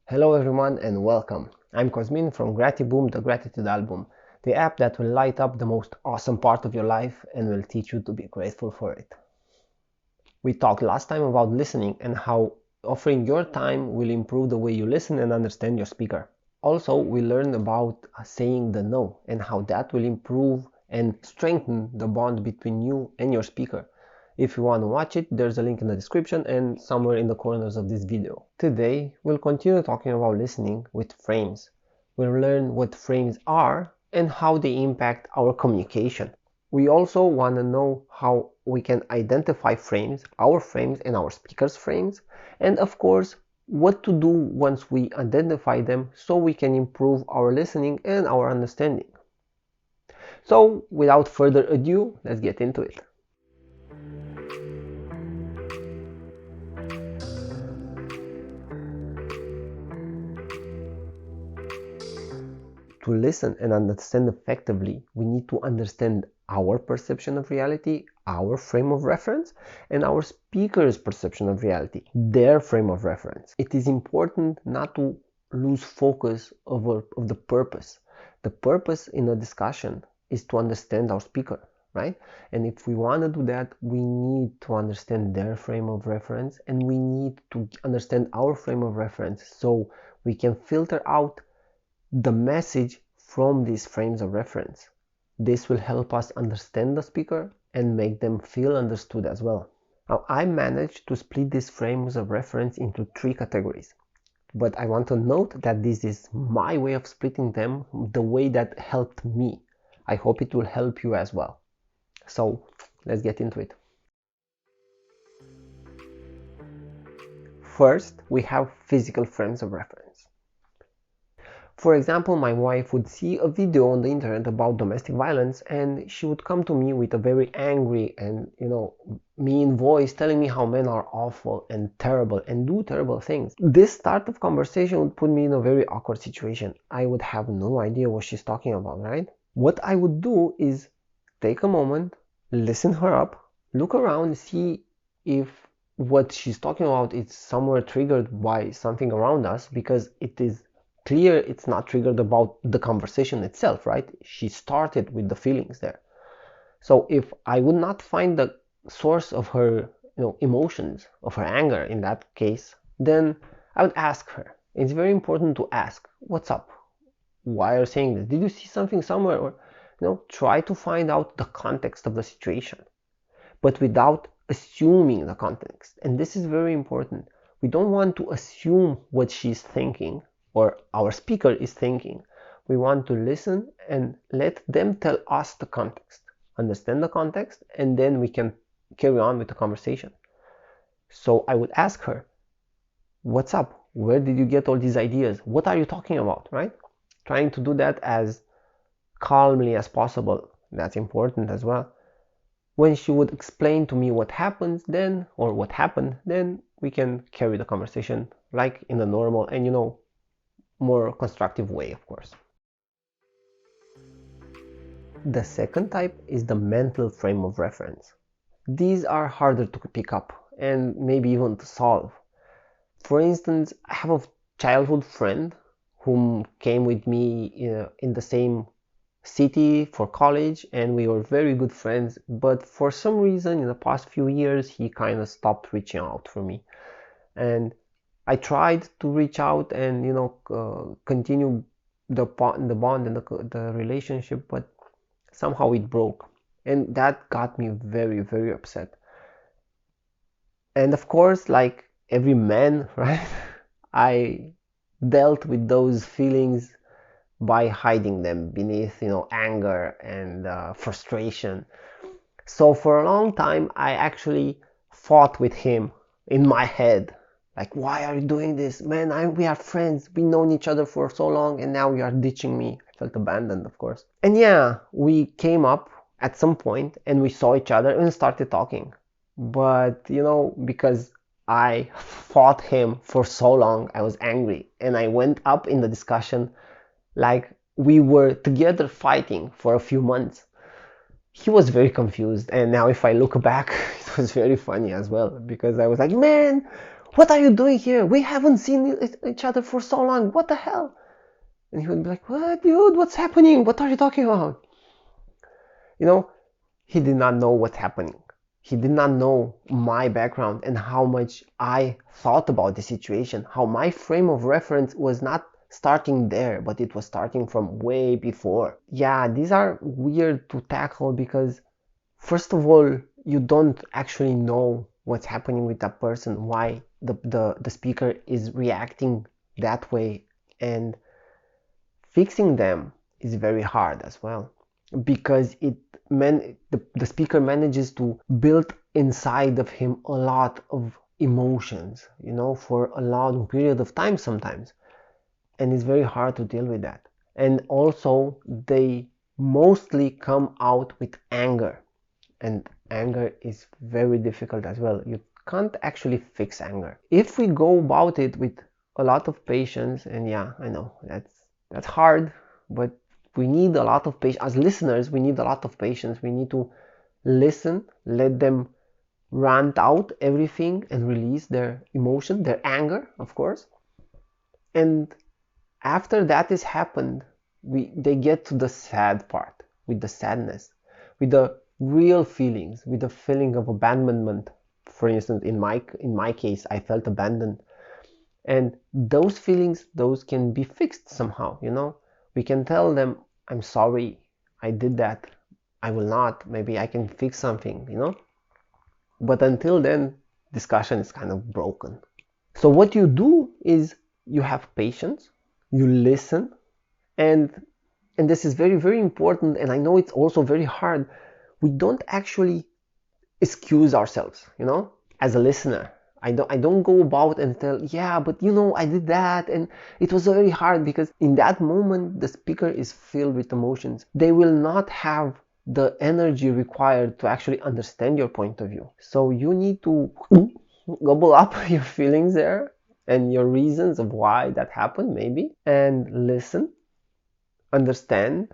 Hello everyone and welcome. I'm Cosmin from Gratiboom, the Gratitude Album, the app that will light up the most awesome part of your life and will teach you to be grateful for it. We talked last time about listening and how offering your time will improve the way you listen and understand your speaker. Also, we learned about saying the no and how that will improve and strengthen the bond between you and your speaker. If you want to watch it, there's a link in the description and somewhere in the corners of this video. Today, we'll continue talking about listening with frames. We'll learn what frames are and how they impact our communication. We also want to know how we can identify frames, our frames and our speaker's frames, and of course, what to do once we identify them so we can improve our listening and our understanding. So, without further ado, let's get into it. To listen and understand effectively, we need to understand our perception of reality, our frame of reference, and our speaker's perception of reality, their frame of reference. It is important not to lose focus of the purpose. The purpose in a discussion is to understand our speaker, right? And if we want to do that, we need to understand their frame of reference and we need to understand our frame of reference so we can filter out the message from these frames of reference. This will help us understand the speaker and make them feel understood as well. Now, I managed to split these frames of reference into 3 categories, but I want to note that this is my way of splitting them, the way that helped me. I hope it will help you as well. So let's get into it. First, we have physical frames of reference. For example, my wife would see a video on the internet about domestic violence and she would come to me with a very angry and, mean voice telling me how men are awful and terrible and do terrible things. This start of conversation would put me in a very awkward situation. I would have no idea what she's talking about, right? What I would do is take a moment, listen her up, look around, see if what she's talking about is somewhere triggered by something around us, because it is clear it's not triggered about the conversation itself, right? She started with the feelings there. So if I would not find the source of her emotions, of her anger in that case, then I would ask her. It's very important to ask, what's up? Why are you saying this? Did you see something somewhere? Or try to find out the context of the situation, but without assuming the context. And this is very important. We don't want to assume what she's thinking or our speaker is thinking. We want to listen and let them tell us the context, understand the context, and then we can carry on with the conversation. So I would ask her, what's up? Where did you get all these ideas? What are you talking about, right? Trying to do that as calmly as possible. That's important as well. When she would explain to me what happens then, or what happened, then we can carry the conversation like in a normal and more constructive way, of course. The second type is the mental frame of reference. These are harder to pick up and maybe even to solve. For instance, I have a childhood friend whom came with me in the same city for college, and we were very good friends, but for some reason in the past few years he kind of stopped reaching out for me, and I tried to reach out and continue the bond and the relationship, but somehow it broke, and that got me very, very upset. And of course, like every man, right, I dealt with those feelings by hiding them beneath anger and frustration. So for a long time I actually fought with him in my head, like, why are you doing this, man? We are friends, we known each other for so long, and now you are ditching me. I felt abandoned, of course. And yeah, we came up at some point and we saw each other and started talking, but because I fought him for so long, I was angry and I went up in the discussion like we were together fighting for a few months. He was very confused, and now if I look back, it was very funny as well, because I was like, man, What are you doing here? We haven't seen each other for so long. What the hell? And he would be like, what, dude? What's happening? What are you talking about? You know, he did not know what's happening. He did not know my background and how much I thought about the situation, how my frame of reference was not starting there, but it was starting from way before. Yeah, these are weird to tackle because, first of all, you don't actually know what's happening with that person, why the speaker is reacting that way, and fixing them is very hard as well because the speaker manages to build inside of him a lot of emotions, for a long period of time sometimes, and it's very hard to deal with that. And also they mostly come out with anger, and anger is very difficult as well. You can't actually fix anger if we go about it with a lot of patience. And yeah, I know that's hard, but we need a lot of patience. As listeners, we need a lot of patience. We need to listen, let them rant out everything and release their emotion, their anger, of course. And after that has happened, they get to the sad part, with the sadness, with the real feelings, with the feeling of abandonment. For instance, in my case, I felt abandoned. And those feelings, those can be fixed somehow, We can tell them, I'm sorry, I did that. I will not. Maybe I can fix something, But until then, discussion is kind of broken. So what you do is you have patience, you listen, and this is very, very important. And I know it's also very hard. We don't actually excuse ourselves, as a listener. I don't go about and tell, yeah, but I did that and it was very hard, because in that moment the speaker is filled with emotions. They will not have the energy required to actually understand your point of view. So you need to gobble up your feelings there and your reasons of why that happened, maybe, and listen, understand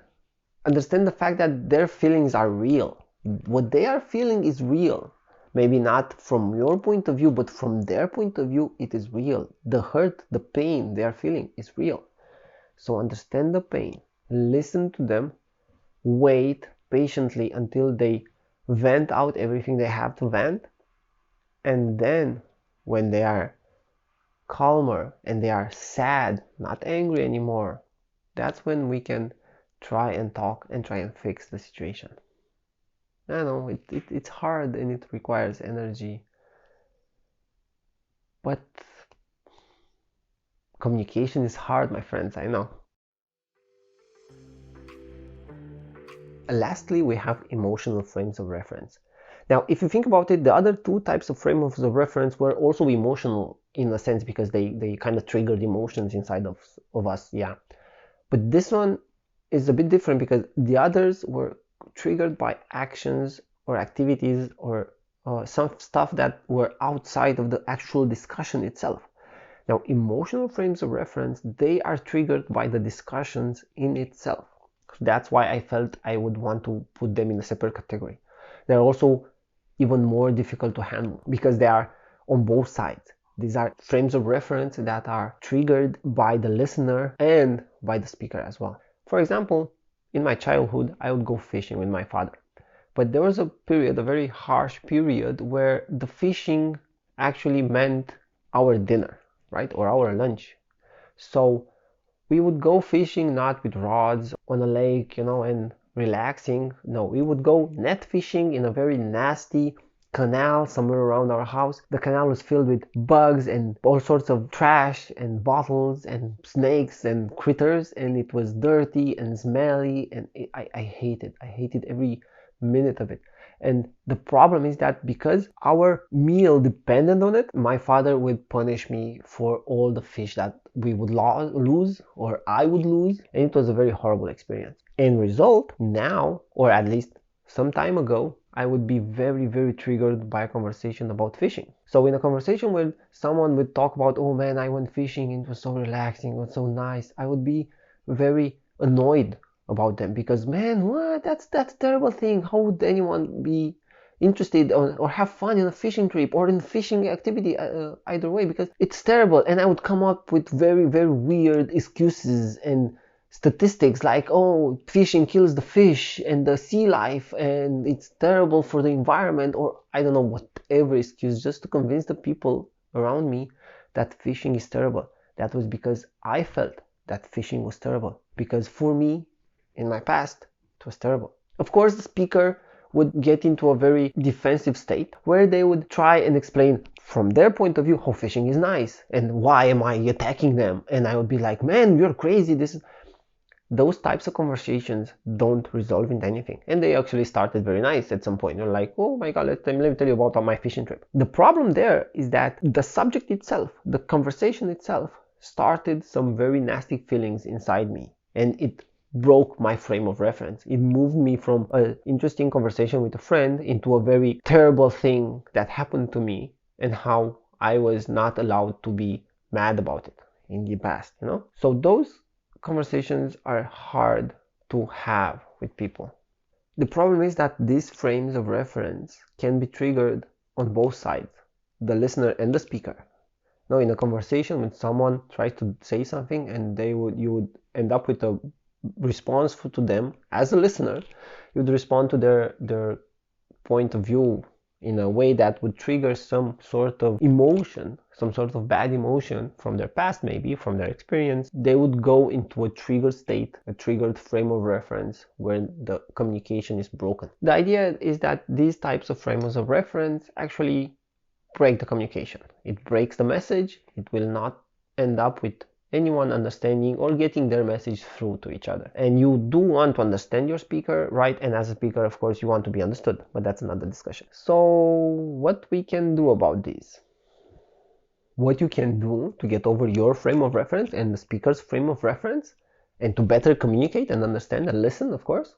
the fact that their feelings are real. What they are feeling is real. Maybe not from your point of view, but from their point of view, it is real. The hurt, the pain they are feeling is real. So understand the pain, listen to them, wait patiently until they vent out everything they have to vent, and then when they are calmer and they are sad, not angry anymore, that's when we can try and talk and try and fix the situation. I know it's hard and it requires energy, but communication is hard, my friends, I know. Lastly, we have emotional frames of reference. Now, if you think about it, the other two types of frames of reference were also emotional in a sense, because they kind of triggered emotions inside of us, yeah. But this one is a bit different because the others were triggered by actions or activities or some stuff that were outside of the actual discussion itself. Now, emotional frames of reference, they are triggered by the discussions in itself. That's why I felt I would want to put them in a separate category. They're also even more difficult to handle because they are on both sides. These are frames of reference that are triggered by the listener and by the speaker as well. For example, in my childhood, I would go fishing with my father. But there was a period, a very harsh period, where the fishing actually meant our dinner, right? Or our lunch. So we would go fishing not with rods on a lake, and relaxing. No, we would go net fishing in a very nasty canal somewhere around our house. The canal was filled with bugs and all sorts of trash and bottles and snakes and critters, and it was dirty and smelly, and I hated every minute of it. And the problem is that because our meal depended on it, my father would punish me for all the fish that we would lose, or I would lose, and it was a very horrible experience. End result, now, or at least some time ago, I would be very, very triggered by a conversation about fishing. So in a conversation where someone would talk about, oh man, I went fishing, it was so relaxing, it was so nice, I would be very annoyed about them because, man, what? That's a terrible thing. How would anyone be, interested or have fun in a fishing trip or in fishing activity, either way, because it's terrible. And I would come up with very, very weird excuses and statistics like, oh, fishing kills the fish and the sea life and it's terrible for the environment, or I don't know, whatever excuse, just to convince the people around me that fishing is terrible. That was because I felt that fishing was terrible, because for me, in my past, it was terrible. Of course, the speaker would get into a very defensive state where they would try and explain from their point of view how fishing is nice and why am I attacking them, and I would be like, man, you're crazy, this is... Those types of conversations don't resolve into anything, and they actually started very nice at some point. You're like, oh my god, let me tell you about my fishing trip. The problem there is that the subject itself, the conversation itself, started some very nasty feelings inside me, and it broke my frame of reference. It moved me from an interesting conversation with a friend into a very terrible thing that happened to me, and how I was not allowed to be mad about it in the past, you know? So those conversations are hard to have with people. The problem is that these frames of reference can be triggered on both sides, the listener and the speaker. Now, in a conversation when someone tries to say something and you would end up with a response to them as a listener, you would respond to their point of view in a way that would trigger some sort of emotion, some sort of bad emotion from their past, maybe from their experience. They would go into a triggered state, a triggered frame of reference where the communication is broken. The idea is that these types of frames of reference actually break the communication. It breaks the message. It will not end up with anyone understanding or getting their message through to each other. And you do want to understand your speaker, right? And as a speaker, of course, you want to be understood, but that's another discussion. So what we can do about this? What you can do to get over your frame of reference and the speaker's frame of reference, and to better communicate and understand and listen, of course?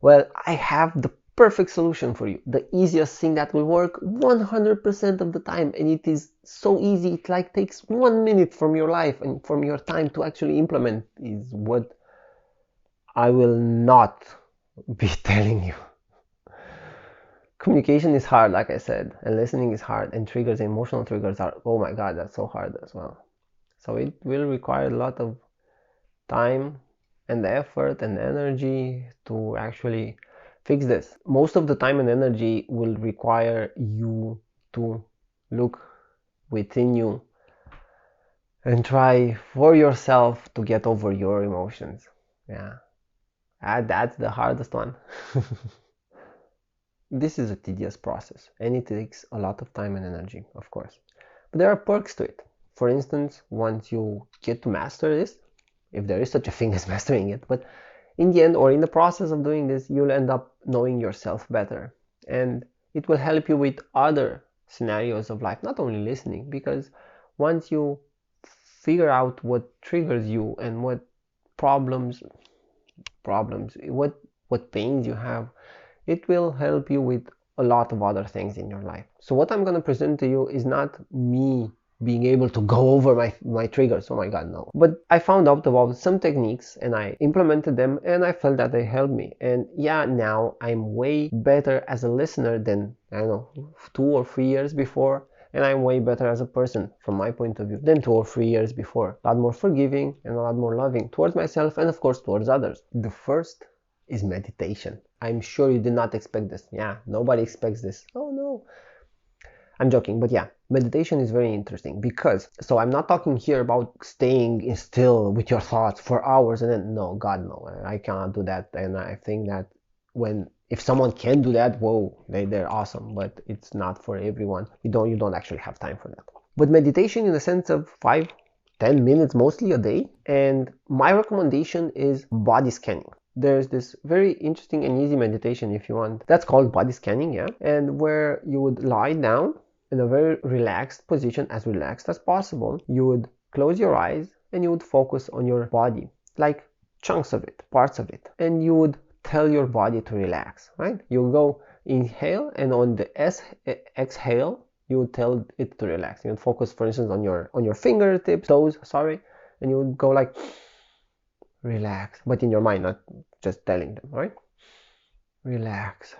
Well, I have the perfect solution for you. The easiest thing that will work 100% of the time, and it is so easy, it like takes 1 minute from your life and from your time to actually implement, is what I will not be telling you. Communication is hard, like I said, and listening is hard, and triggers, emotional triggers are, oh my god, that's so hard as well. So it will require a lot of time and effort and energy to actually fix this. Most of the time and energy will require you to look within you and try for yourself to get over your emotions. Yeah, that's the hardest one. This is a tedious process, and it takes a lot of time and energy, of course. But there are perks to it. For instance, once you get to master this, if there is such a thing as mastering it, but in the end or in the process of doing this, you'll end up knowing yourself better, and it will help you with other scenarios of life, not only listening, because once you figure out what triggers you and what problems, what pains you have, it will help you with a lot of other things in your life. So what I'm going to present to you is not me being able to go over my triggers, oh my god, no. But I found out about some techniques and I implemented them, and I felt that they helped me. And yeah, now I'm way better as a listener than, I don't know, 2 or 3 years before. And I'm way better as a person from my point of view than 2 or 3 years before. A lot more forgiving and a lot more loving towards myself and of course towards others. The first is meditation. I'm sure you did not expect this. Yeah, nobody expects this. Oh no. I'm joking, but yeah, meditation is very interesting because, so I'm not talking here about staying still with your thoughts for hours and then, no, God, no, I cannot do that. And I think that if someone can do that, whoa, they're awesome, but it's not for everyone. You don't actually have time for that. But meditation in the sense of 5-10 minutes mostly a day, and my recommendation is body scanning. There's this very interesting and easy meditation, if you want, that's called body scanning, yeah, and where you would lie down in a very relaxed position, as relaxed as possible. You would close your eyes and you would focus on your body, like chunks of it, parts of it, and you would tell your body to relax, right? You go inhale, and on the exhale you would tell it to relax. You would focus, for instance, on your fingertips, toes, sorry, and you would go like relax, but in your mind, not just telling them, right? Relax,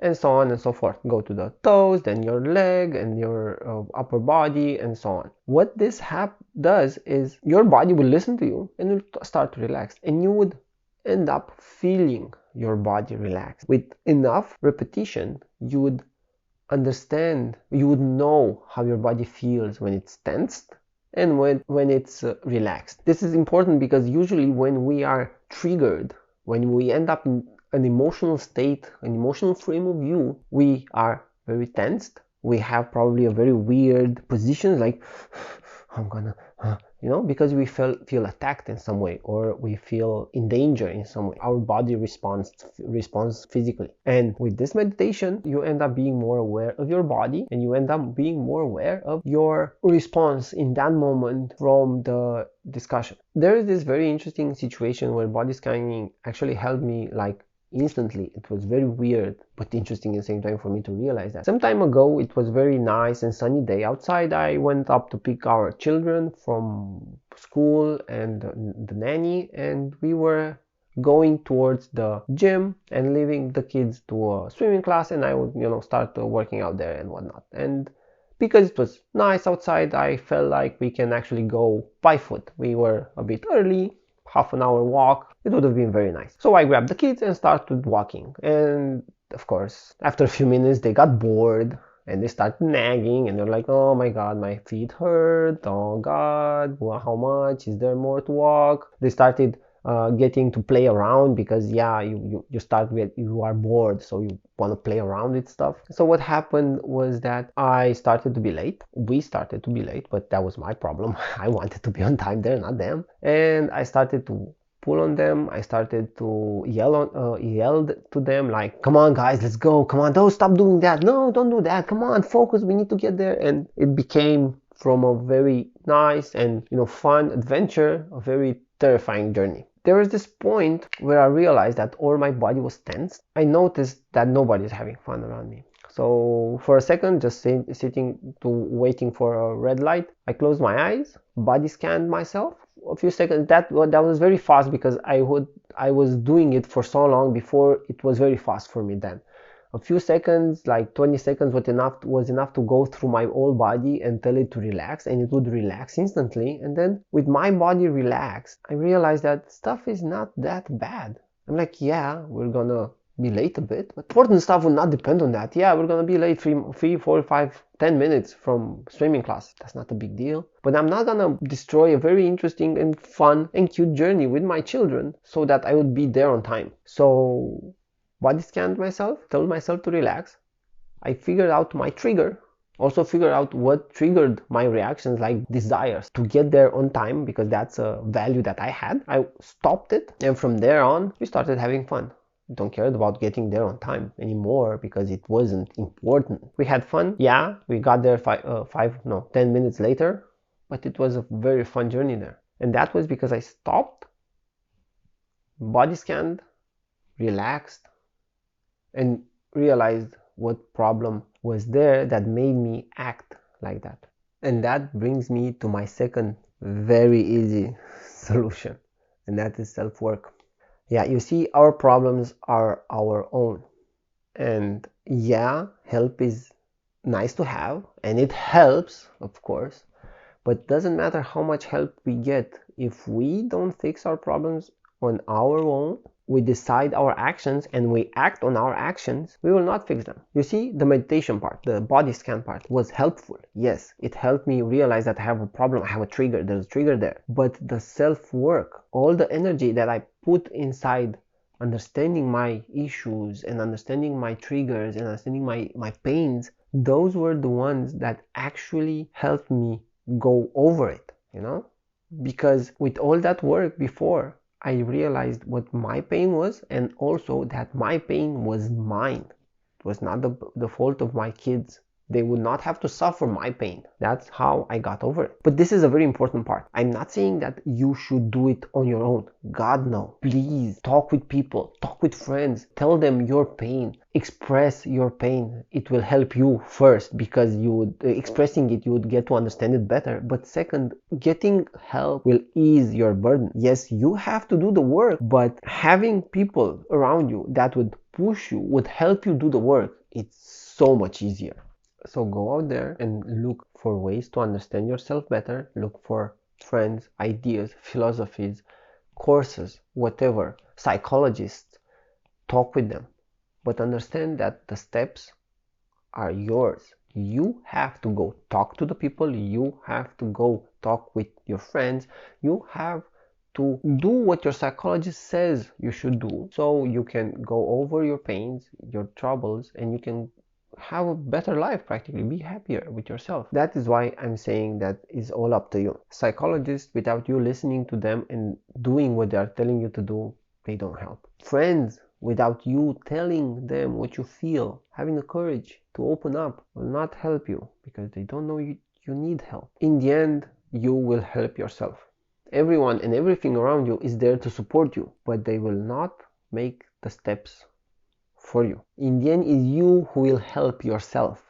and so on and so forth. Go to the toes, then your leg and your upper body, and so on. What this does is your body will listen to you and will start to relax, and you would end up feeling your body relax. With enough repetition, you would understand, you would know how your body feels when it's tensed and when it's relaxed. This is important because usually when we are triggered, when we end up in an emotional state, an emotional frame of view, we are very tensed. We have probably a very weird position, like I'm gonna, because we feel attacked in some way, or we feel in danger in some way. Our body responds physically. And with this meditation, you end up being more aware of your body, and you end up being more aware of your response in that moment from the discussion. There is this very interesting situation where body scanning actually helped me like instantly. It was very weird but interesting at the same time for me to realize that. Some time ago, it was very nice and sunny day outside. I went up to pick our children from school and the nanny, and we were going towards the gym and leaving the kids to a swimming class, and I would start working out there and whatnot. And because it was nice outside, I felt like we can actually go by foot. We were a bit early, half an hour walk. It would have been very nice. So I grabbed the kids and started walking. And of course, after a few minutes, they got bored and they started nagging, and they're like, oh my god, my feet hurt. Oh god, well, how much? Is there more to walk? They started getting to play around because you are bored, so you want to play around with stuff. So what happened was that I started to be late. We started to be late, but that was my problem. I wanted to be on time there, not them. And I started to pull on them. I started to yelled to them like, come on guys, let's go, come on, don't stop doing that, no, don't do that, come on, focus, we need to get there. And it became, from a very nice and fun adventure, a very terrifying journey. There was this point where I realized that all my body was tense. I noticed that nobody's having fun around me. So for a second, just sitting to waiting for a red light, I closed my eyes, body scanned myself. A few seconds, that was very fast because I was doing it for so long before. It was very fast for me then. A few seconds, like 20 seconds, was enough to go through my whole body and tell it to relax, and it would relax instantly. And then with my body relaxed, I realized that stuff is not that bad. I'm like, yeah, we're gonna be late a bit, but important stuff will not depend on that. Yeah, we're gonna be late 3, 4, 5, 10 minutes from swimming class. That's not a big deal. But I'm not gonna destroy a very interesting and fun and cute journey with my children so that I would be there on time. So body scanned myself, told myself to relax. I figured out my trigger, also figured out what triggered my reactions, like desires to get there on time, because that's a value that I had. I stopped it, and from there on, we started having fun. Don't care about getting there on time anymore because it wasn't important. We had fun. Yeah, we got there 10 minutes later, but it was a very fun journey there. And that was because I stopped, body scanned, relaxed, and realized what problem was there that made me act like that. And that brings me to my second very easy solution, and that is self-work. Yeah, you see, our problems are our own. And yeah, help is nice to have, and it helps, of course, but doesn't matter how much help we get. If we don't fix our problems on our own, we decide our actions and we act on our actions, we will not fix them. You see, the meditation part, the body scan part was helpful. Yes, it helped me realize that I have a problem, I have a trigger, there's a trigger there. But the self-work, all the energy that I put inside understanding my issues and understanding my triggers and understanding my pains, those were the ones that actually helped me go over it, Because with all that work before, I realized what my pain was, and also that my pain was mine. It was not the fault of my kids. They would not have to suffer my pain. That's how I got over it. But this is a very important part. I'm not saying that you should do it on your own. God, no. Please talk with people, talk with friends, tell them your pain, express your pain. It will help you first, because you would expressing it, you would get to understand it better. But second, getting help will ease your burden. Yes, you have to do the work, but having people around you that would push you, would help you do the work, it's so much easier. So go out there and look for ways to understand yourself better. Look for friends, ideas, philosophies, courses, whatever, psychologists. Talk with them. But understand that the steps are yours. You have to go talk to the people. You have to go talk with your friends. You have to do what your psychologist says you should do, so you can go over your pains, your troubles, and you can have a better life, practically be happier with yourself. That is why I'm saying that is all up to you. Psychologists, without you listening to them and doing what they are telling you to do, they don't help. Friends, without you telling them what you feel, having the courage to open up, will not help you, because they don't know you need help. In the end, you will help yourself. Everyone and everything around you is there to support you, but they will not make the steps for you. In the end, it's you who will help yourself.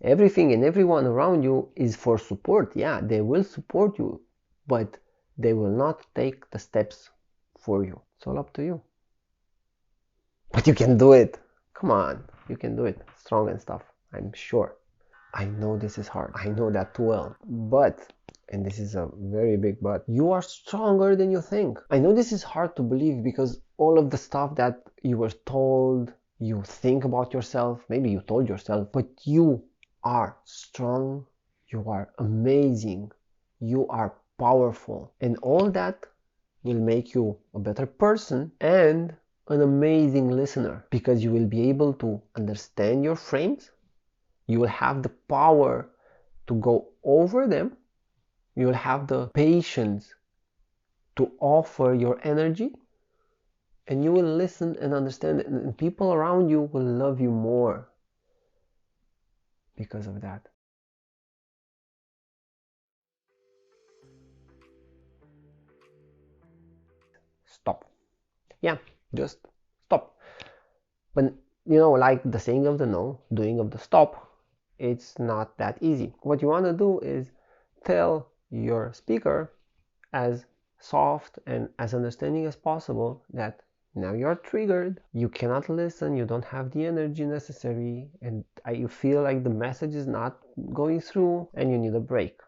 Everything and everyone around you is for support. Yeah, they will support you, but they will not take the steps for you. It's all up to you. But you can do it. Come on, you can do it. Strong and stuff, I'm sure. I know this is hard. I know that too well. But, and this is a very big but, you are stronger than you think. I know this is hard to believe, because all of the stuff that you were told, you think about yourself, maybe you told yourself, but you are strong, you are amazing, you are powerful, and all that will make you a better person and an amazing listener, because you will be able to understand your frames, you will have the power to go over them, you will have the patience to offer your energy, and you will listen and understand it, and people around you will love you more because of that. Stop. Yeah, just stop. But like the saying of the no, doing of the stop, it's not that easy. What you want to do is tell your speaker as soft and as understanding as possible that now you're triggered, you cannot listen, you don't have the energy necessary, and you feel like the message is not going through and you need a break.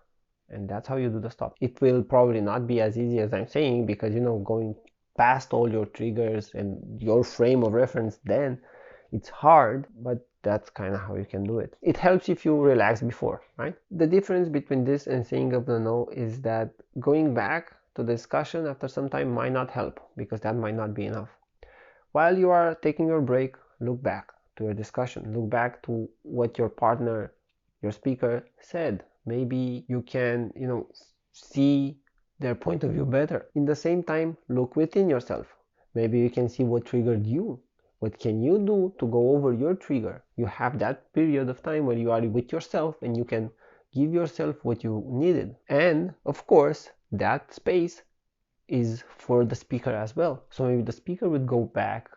And that's how you do the stop. It will probably not be as easy as I'm saying, because going past all your triggers and your frame of reference, then it's hard, but that's kind of how you can do it. It helps if you relax before, right? The difference between this and saying of the no is that going back to the discussion after some time might not help, because that might not be enough. While you are taking your break, look back to your discussion, look back to what your partner, your speaker said. Maybe you can, see their point of view better. In the same time, look within yourself. Maybe you can see what triggered you. What can you do to go over your trigger? You have that period of time where you are with yourself and you can give yourself what you needed. And of course, that space is for the speaker as well. So maybe the speaker would go back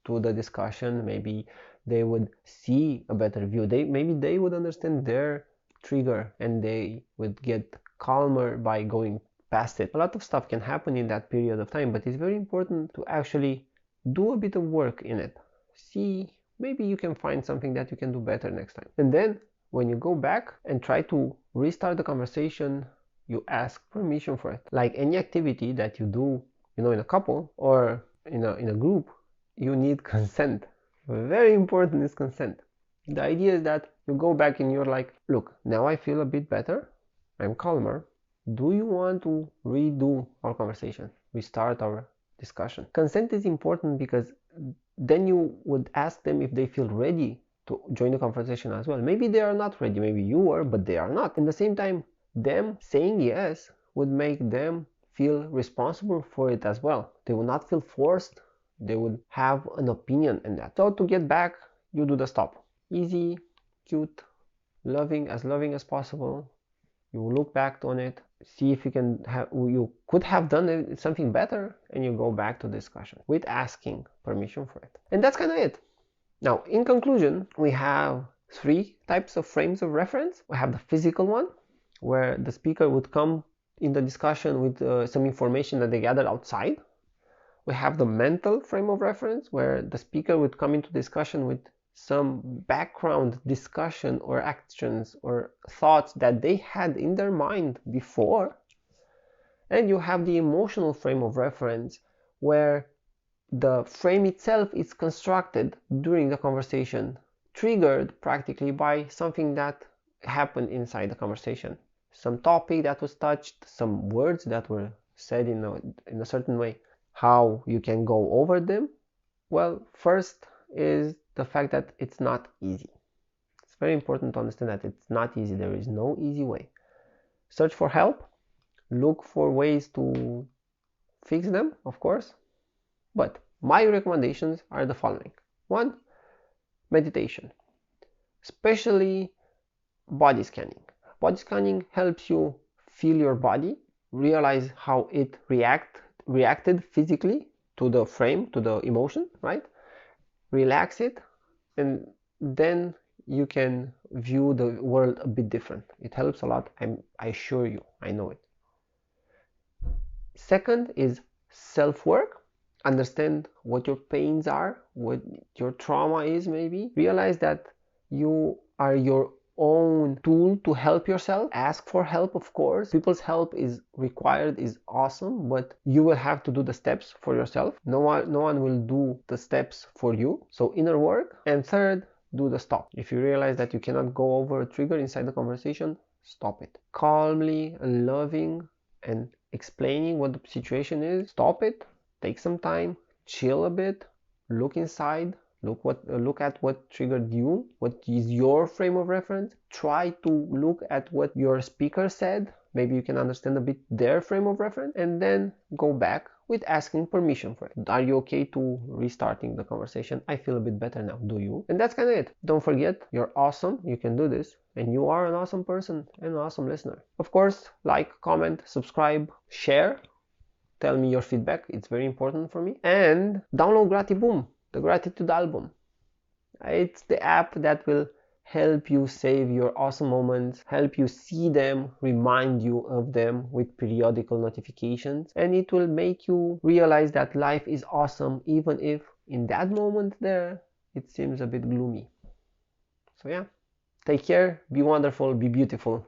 to the discussion, maybe they would see a better view. Maybe they would understand their trigger and they would get calmer by going past it. A lot of stuff can happen in that period of time, but it's very important to actually do a bit of work in it. See, maybe you can find something that you can do better next time. And then when you go back and try to restart the conversation, you ask permission for it. Like any activity that you do, in a couple or in a group, you need consent. Very important is consent. The idea is that you go back and you're like, look, now I feel a bit better, I'm calmer. Do you want to redo our conversation? Restart our discussion. Consent is important because then you would ask them if they feel ready to join the conversation as well. Maybe they are not ready, maybe you are, but they are not. At the same time, them saying yes would make them feel responsible for it as well. They will not feel forced. They would have an opinion in that. So to get back, you do the stop. Easy, cute, loving as possible. You look back on it, see if you could have done something better, and you go back to discussion with asking permission for it. And that's kind of it. Now, in conclusion, we have three types of frames of reference. We have the physical one, where the speaker would come in the discussion with some information that they gathered outside. We have the mental frame of reference, where the speaker would come into discussion with some background discussion or actions or thoughts that they had in their mind before. And you have the emotional frame of reference, where the frame itself is constructed during the conversation, triggered practically by something that happened inside the conversation. Some topic that was touched, some words that were said in a certain way. How you can go over them? Well, first is the fact that it's not easy. It's very important to understand that it's not easy. There is no easy way. Search for help. Look for ways to fix them, of course. But my recommendations are the following. 1. Meditation. Especially body scanning. Body scanning helps you feel your body, realize how it reacted physically to the frame, to the emotion, right? Relax it, and then you can view the world a bit different. It helps a lot, I assure you, I know it. Second is self-work. Understand what your pains are, what your trauma is maybe. Realize that you are your own tool to help yourself. Ask for help, of course. People's help is required, is awesome, but you will have to do the steps for yourself. No one will do the steps for you. So inner work. And third, do the stop. If you realize that you cannot go over a trigger inside the conversation, stop it. Calmly and loving and explaining what the situation is. Stop it. Take some time. Chill a bit. Look inside. Look at what triggered you, what is your frame of reference. Try to look at what your speaker said. Maybe you can understand a bit their frame of reference, and then go back with asking permission for it. Are you okay to restarting the conversation? I feel a bit better now, do you? And that's kind of it. Don't forget, you're awesome, you can do this, and you are an awesome person and an awesome listener. Of course, like, comment, subscribe, share. Tell me your feedback, it's very important for me. And download Gratiboom, the gratitude album. It's the app that will help you save your awesome moments, help you see them, remind you of them with periodical notifications, and it will make you realize that life is awesome even if in that moment there it seems a bit gloomy. So yeah, take care, be wonderful, be beautiful.